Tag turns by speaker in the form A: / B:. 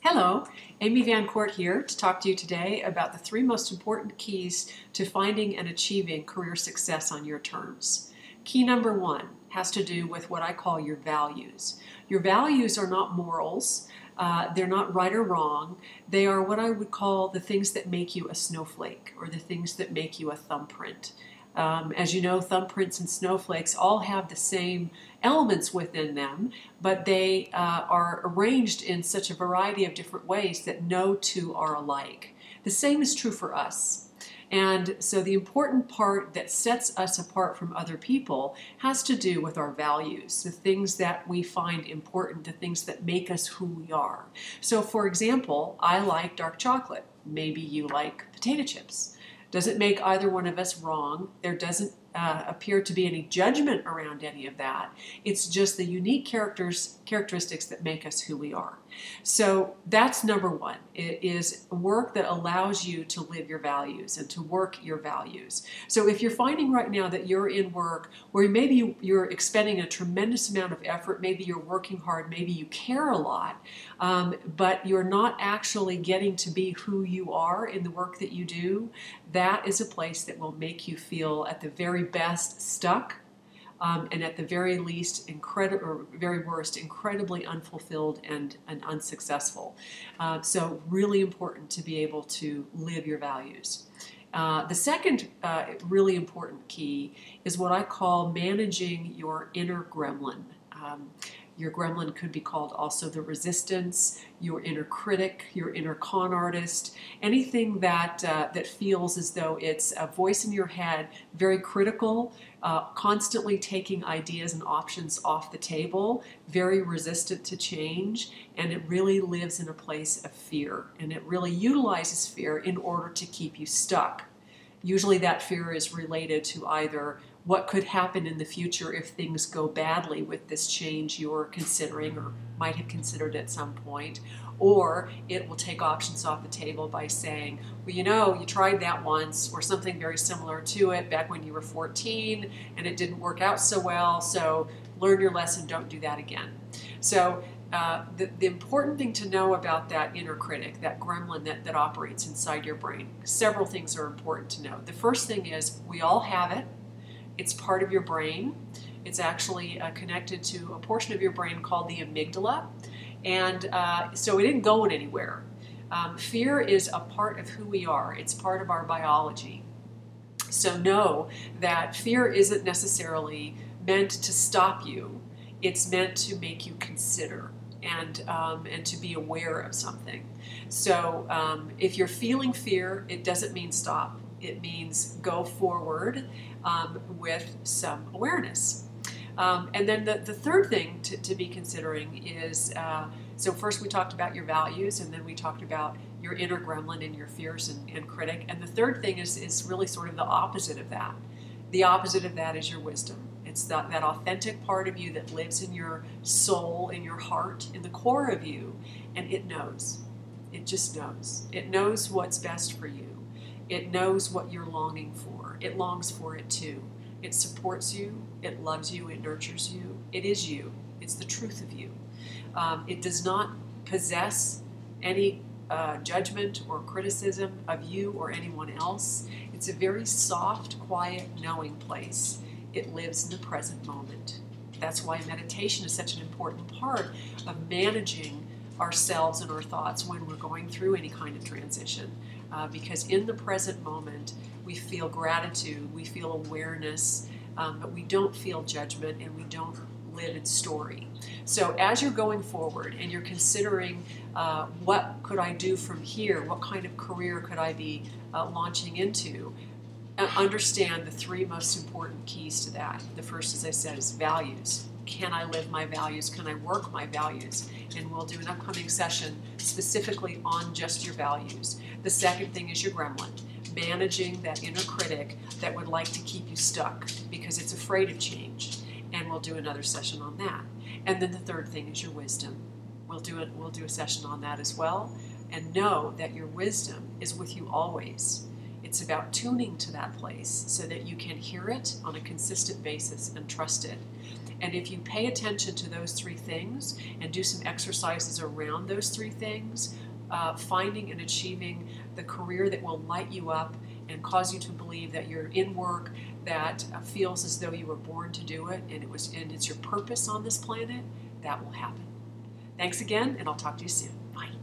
A: Hello, Amy Van Court here to talk to you today about the three most important keys to finding and achieving career success on your terms. Key number one has to do with what I call your values. Your values are not morals. They're not right or wrong. They are what I would call the things that make you a snowflake or the things that make you a thumbprint. As you know, thumbprints and snowflakes all have the same elements within them, but they are arranged in such a variety of different ways that no two are alike. The same is true for us. And so the important part that sets us apart from other people has to do with our values, the things that we find important, the things that make us who we are. So for example, I like dark chocolate. Maybe you like potato chips. Doesn't make either one of us wrong. There doesn't appear to be any judgment around any of that. It's just the unique characteristics that make us who we are. So that's number one. It is work that allows you to live your values and to work your values. So if you're finding right now that you're in work where maybe you're expending a tremendous amount of effort, maybe you're working hard, maybe you care a lot, but you're not actually getting to be who you are in the work that you do, that is a place that will make you feel at the very best stuck, and at the very least, very worst, incredibly unfulfilled and unsuccessful. So really important to be able to live your values. The second really important key is what I call managing your inner gremlin. Your gremlin could be called also the resistance, your inner critic, your inner con artist, anything that feels as though it's a voice in your head, very critical, constantly taking ideas and options off the table, very resistant to change, and it really lives in a place of fear, and it really utilizes fear in order to keep you stuck. Usually that fear is related to either what could happen in the future if things go badly with this change you're considering or might have considered at some point, or it will take options off the table by saying, well, you know, you tried that once or something very similar to it back when you were 14 and it didn't work out so well, so learn your lesson, don't do that again. So the important thing to know about that inner critic, that gremlin that operates inside your brain, several things are important to know. The first thing is we all have it. It's part of your brain. It's actually connected to a portion of your brain called the amygdala. And so it isn't going anywhere. Fear is a part of who we are. It's part of our biology. So know that fear isn't necessarily meant to stop you. It's meant to make you consider and to be aware of something. So if you're feeling fear, it doesn't mean stop. It means go forward with some awareness. And then the third thing to be considering is, so first we talked about your values, and then we talked about your inner gremlin and your fears and critic. And the third thing is really sort of the opposite of that. The opposite of that is your wisdom. It's that authentic part of you that lives in your soul, in your heart, in the core of you, and it knows. It just knows. It knows what's best for you. It knows what you're longing for. It longs for it too. It supports you. It loves you. It nurtures you. It is you. It's the truth of you. It does not possess any judgment or criticism of you or anyone else. It's a very soft, quiet, knowing place. It lives in the present moment. That's why meditation is such an important part of managing ourselves and our thoughts when we're going through any kind of transition. Because in the present moment, we feel gratitude, we feel awareness, but we don't feel judgment and we don't live in story. So as you're going forward and you're considering what could I do from here, what kind of career could I be launching into, understand the three most important keys to that. The first, as I said, is values. Can I live my values? Can I work my values? And we'll do an upcoming session specifically on just your values. The second thing is your gremlin, managing that inner critic that would like to keep you stuck because it's afraid of change. And we'll do another session on that. And then the third thing is your wisdom. We'll do a session on that as well. And know that your wisdom is with you always. It's about tuning to that place so that you can hear it on a consistent basis and trust it. And if you pay attention to those three things and do some exercises around those three things, finding and achieving the career that will light you up and cause you to believe that you're in work that feels as though you were born to do it and it's your purpose on this planet, that will happen. Thanks again, and I'll talk to you soon. Bye.